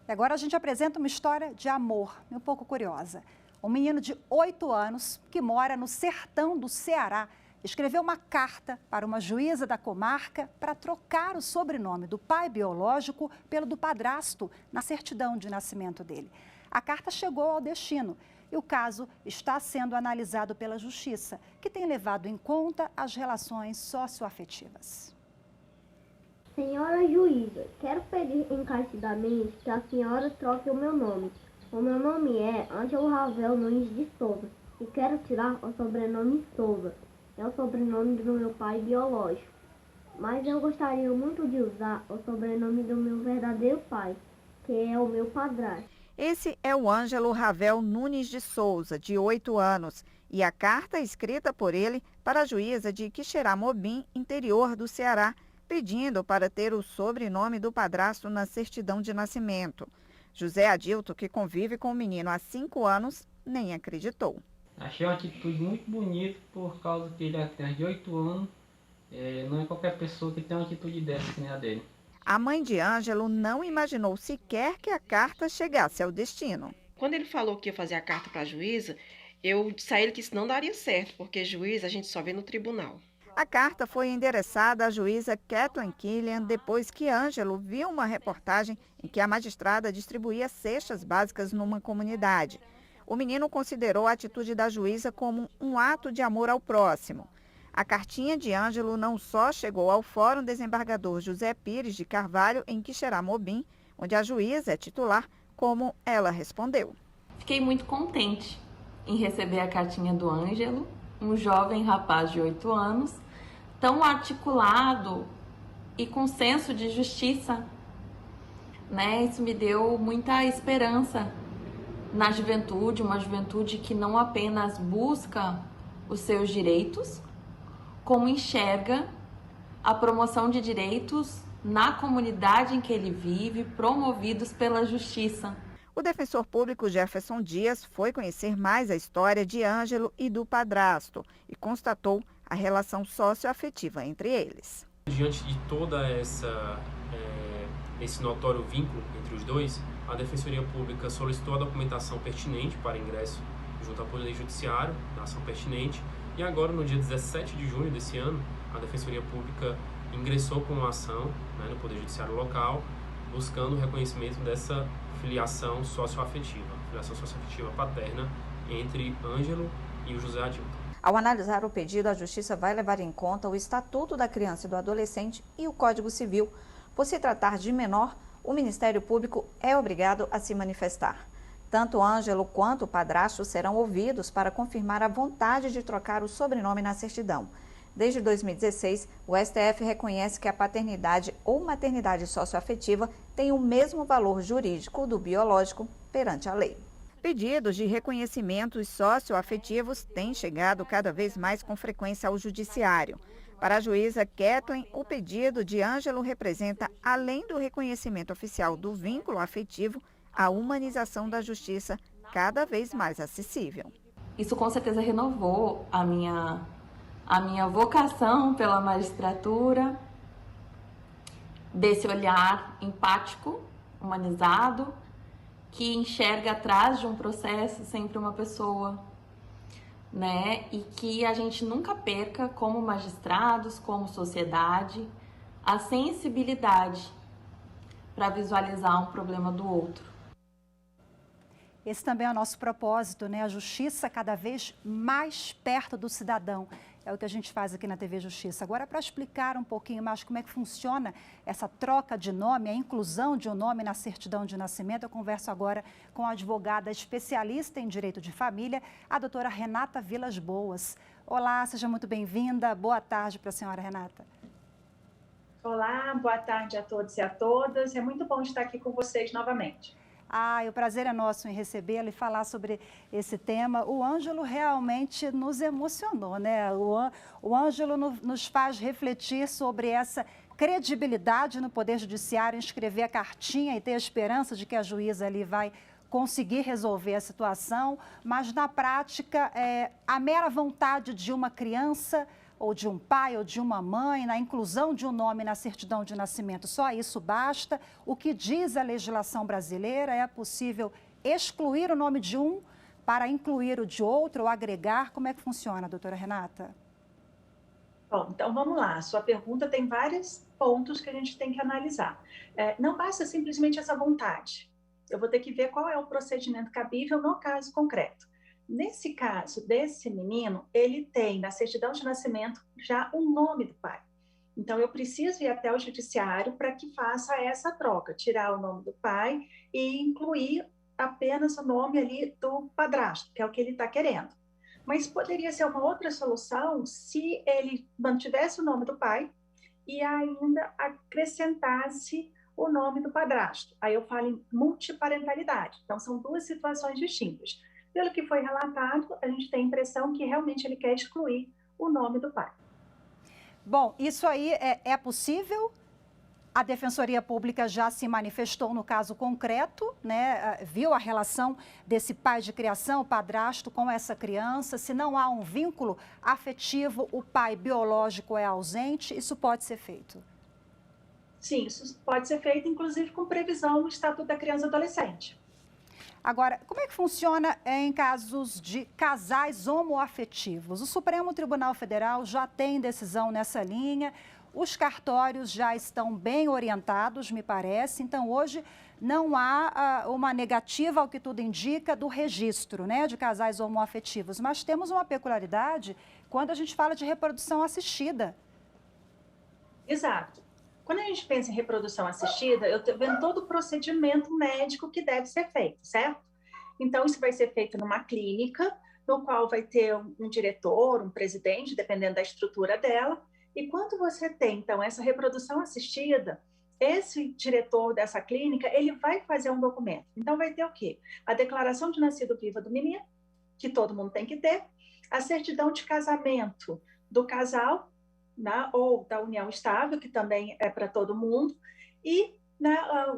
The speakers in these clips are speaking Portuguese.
E agora a gente apresenta uma história de amor, um pouco curiosa. Um menino de 8 anos, que mora no sertão do Ceará, escreveu uma carta para uma juíza da comarca para trocar o sobrenome do pai biológico pelo do padrasto na certidão de nascimento dele. A carta chegou ao destino e o caso está sendo analisado pela Justiça, que tem levado em conta as relações socioafetivas. Senhora juíza, quero pedir encarecidamente que a senhora troque o meu nome. O meu nome é Ângelo Ravel Nunes de Souza e quero tirar o sobrenome Souza. É o sobrenome do meu pai biológico. Mas eu gostaria muito de usar o sobrenome do meu verdadeiro pai, que é o meu padrasto. Esse é o Ângelo Ravel Nunes de Souza, de 8 anos, e a carta é escrita por ele para a juíza de Quixeramobim, interior do Ceará, pedindo para ter o sobrenome do padrasto na certidão de nascimento. José Adilto, que convive com o menino há 5 anos, nem acreditou. Achei uma atitude muito bonita por causa que ele tem de 8 anos. Não é qualquer pessoa que tem uma atitude dessa que nem a dele. A mãe de Ângelo não imaginou sequer que a carta chegasse ao destino. Quando ele falou que ia fazer a carta para a juíza, eu disse a ele que isso não daria certo, porque juíza a gente só vê no tribunal. A carta foi endereçada à juíza Kathleen Killian depois que Ângelo viu uma reportagem em que a magistrada distribuía cestas básicas numa comunidade. O menino considerou a atitude da juíza como um ato de amor ao próximo. A cartinha de Ângelo não só chegou ao Fórum Desembargador José Pires de Carvalho, em Quixeramobim, onde a juíza é titular, como ela respondeu. Fiquei muito contente em receber a cartinha do Ângelo, um jovem rapaz de 8 anos, tão articulado e com senso de justiça, Isso me deu muita esperança na juventude, uma juventude que não apenas busca os seus direitos, como enxerga a promoção de direitos na comunidade em que ele vive, promovidos pela justiça. O defensor público Jefferson Dias foi conhecer mais a história de Ângelo e do padrasto e constatou a relação socioafetiva entre eles. Diante de toda esse notório vínculo entre os dois, a Defensoria Pública solicitou a documentação pertinente para ingresso junto ao Poder Judiciário, na ação pertinente, e agora, no dia 17 de junho desse ano, a Defensoria Pública ingressou com uma ação no Poder Judiciário local, buscando o reconhecimento dessa filiação socioafetiva paterna entre Ângelo e o José Adilto. Ao analisar o pedido, a Justiça vai levar em conta o Estatuto da Criança e do Adolescente e o Código Civil. Por se tratar de menor, o Ministério Público é obrigado a se manifestar. Tanto Ângelo quanto o padrasto serão ouvidos para confirmar a vontade de trocar o sobrenome na certidão. Desde 2016, o STF reconhece que a paternidade ou maternidade socioafetiva tem o mesmo valor jurídico do biológico perante a lei. Pedidos de reconhecimentos socioafetivos têm chegado cada vez mais com frequência ao Judiciário. Para a juíza Kathleen, o pedido de Ângelo representa, além do reconhecimento oficial do vínculo afetivo, a humanização da justiça cada vez mais acessível. Isso com certeza renovou a minha vocação pela magistratura, desse olhar empático, humanizado, que enxerga atrás de um processo sempre uma pessoa, E que a gente nunca perca, como magistrados, como sociedade, a sensibilidade para visualizar um problema do outro. Esse também é o nosso propósito, A justiça cada vez mais perto do cidadão. É o que a gente faz aqui na TV Justiça. Agora, para explicar um pouquinho mais como é que funciona essa troca de nome, a inclusão de um nome na certidão de nascimento, eu converso agora com a advogada especialista em direito de família, a doutora Renata Vilas Boas. Olá, seja muito bem-vinda. Boa tarde para a senhora, Renata. Olá, boa tarde a todos e a todas. É muito bom estar aqui com vocês novamente. O prazer é nosso em recebê-la e falar sobre esse tema. O Ângelo realmente nos emocionou, O Ângelo nos faz refletir sobre essa credibilidade no Poder Judiciário, em escrever a cartinha e ter a esperança de que a juíza ali vai conseguir resolver a situação, mas na prática, a mera vontade de uma criança ou de um pai ou de uma mãe, na inclusão de um nome na certidão de nascimento, só isso basta? O que diz a legislação brasileira? É possível excluir o nome de um para incluir o de outro ou agregar? Como é que funciona, doutora Renata? Bom, então vamos lá. A sua pergunta tem vários pontos que a gente tem que analisar. Não basta simplesmente essa vontade. Eu vou ter que ver qual é o procedimento cabível no caso concreto. Nesse caso desse menino, ele tem na certidão de nascimento já o nome do pai. Então, eu preciso ir até o judiciário para que faça essa troca, tirar o nome do pai e incluir apenas o nome ali do padrasto, que é o que ele está querendo. Mas poderia ser uma outra solução se ele mantivesse o nome do pai e ainda acrescentasse o nome do padrasto. Aí eu falo em multiparentalidade. Então, são duas situações distintas. Pelo que foi relatado, a gente tem a impressão que realmente ele quer excluir o nome do pai. Bom, isso aí é possível? A Defensoria Pública já se manifestou no caso concreto, né? Viu a relação desse pai de criação, o padrasto, com essa criança. Se não há um vínculo afetivo, o pai biológico é ausente, isso pode ser feito? Sim, isso pode ser feito, inclusive com previsão no Estatuto da Criança e Adolescente. Agora, como é que funciona em casos de casais homoafetivos? O Supremo Tribunal Federal já tem decisão nessa linha. Os cartórios já estão bem orientados, me parece. Então, hoje não há uma negativa, ao que tudo indica, do registro, né, de casais homoafetivos. Mas temos uma peculiaridade quando a gente fala de reprodução assistida. Exato. Quando a gente pensa em reprodução assistida, eu estou vendo todo o procedimento médico que deve ser feito, certo? Então, isso vai ser feito numa clínica, no qual vai ter um diretor, um presidente, dependendo da estrutura dela. E quando você tem, então, essa reprodução assistida, esse diretor dessa clínica, ele vai fazer um documento. Então, vai ter o quê? A declaração de nascido vivo do menino, que todo mundo tem que ter, a certidão de casamento do casal, né, ou da união estável, que também é para todo mundo, e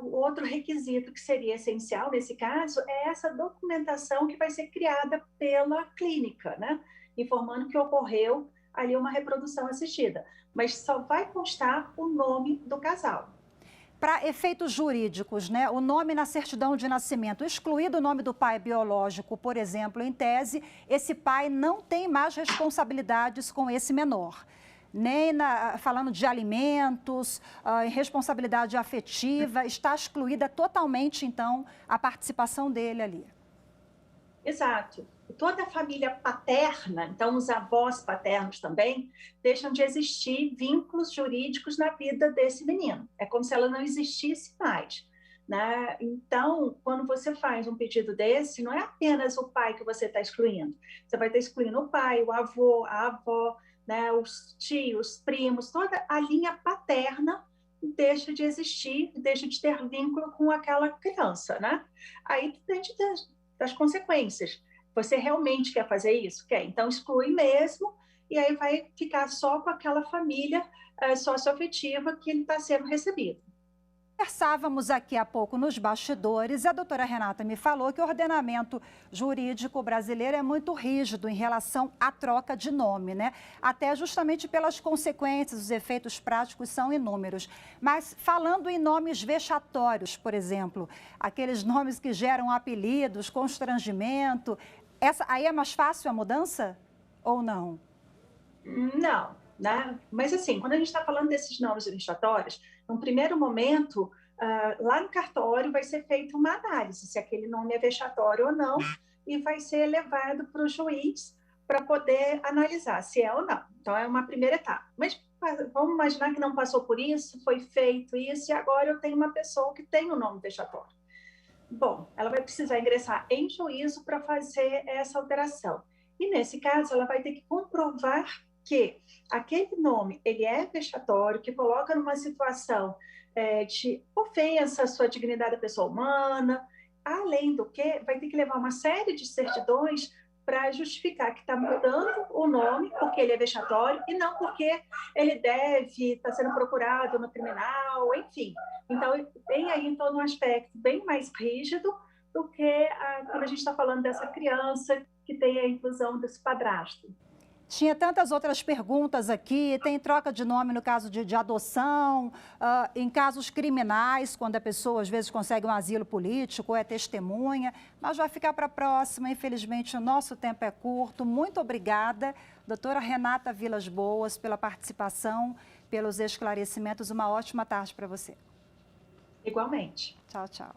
o outro requisito que seria essencial nesse caso é essa documentação que vai ser criada pela clínica, né, informando que ocorreu ali uma reprodução assistida, mas só vai constar o nome do casal. Para efeitos jurídicos, né, o nome na certidão de nascimento, excluído o nome do pai biológico, por exemplo, em tese, esse pai não tem mais responsabilidades com esse menor. Nem falando de alimentos, responsabilidade afetiva, está excluída totalmente, então, a participação dele ali. Exato. Toda a família paterna, então os avós paternos também, deixam de existir vínculos jurídicos na vida desse menino. É como se ela não existisse mais, né? Então, quando você faz um pedido desse, não é apenas o pai que você está excluindo. Você vai estar excluindo o pai, o avô, a avó, né, os tios, primos, toda a linha paterna deixa de existir, deixa de ter vínculo com aquela criança, né? Aí depende das consequências. Você realmente quer fazer isso? Quer? Então exclui mesmo e aí vai ficar só com aquela família socioafetiva que ele está sendo recebido. Conversávamos aqui há pouco nos bastidores e a doutora Renata me falou que o ordenamento jurídico brasileiro é muito rígido em relação à troca de nome, né? Até justamente pelas consequências, os efeitos práticos são inúmeros. Mas falando em nomes vexatórios, por exemplo, aqueles nomes que geram apelidos, constrangimento, aí é mais fácil a mudança ou não? Não, né? Mas assim, quando a gente está falando desses nomes vexatórios, num primeiro momento, lá no cartório vai ser feita uma análise se aquele nome é vexatório ou não e vai ser levado para o juiz para poder analisar se é ou não. Então, é uma primeira etapa. Mas vamos imaginar que não passou por isso, foi feito isso e agora eu tenho uma pessoa que tem o nome vexatório. Bom, ela vai precisar ingressar em juízo para fazer essa alteração. E, nesse caso, ela vai ter que comprovar que aquele nome ele é vexatório, que coloca numa situação de ofensa à sua dignidade da pessoa humana. Além do que, vai ter que levar uma série de certidões para justificar que está mudando o nome porque ele é vexatório e não porque ele deve estar sendo procurado no criminal, enfim. Então, tem aí todo um aspecto bem mais rígido do que quando a gente está falando dessa criança que tem a inclusão desse padrasto. Tinha tantas outras perguntas aqui, tem troca de nome no caso de adoção, em casos criminais, quando a pessoa às vezes consegue um asilo político ou é testemunha, mas vai ficar para a próxima, infelizmente o nosso tempo é curto. Muito obrigada, doutora Renata Vilas Boas, pela participação, pelos esclarecimentos. Uma ótima tarde para você. Igualmente. Tchau, tchau.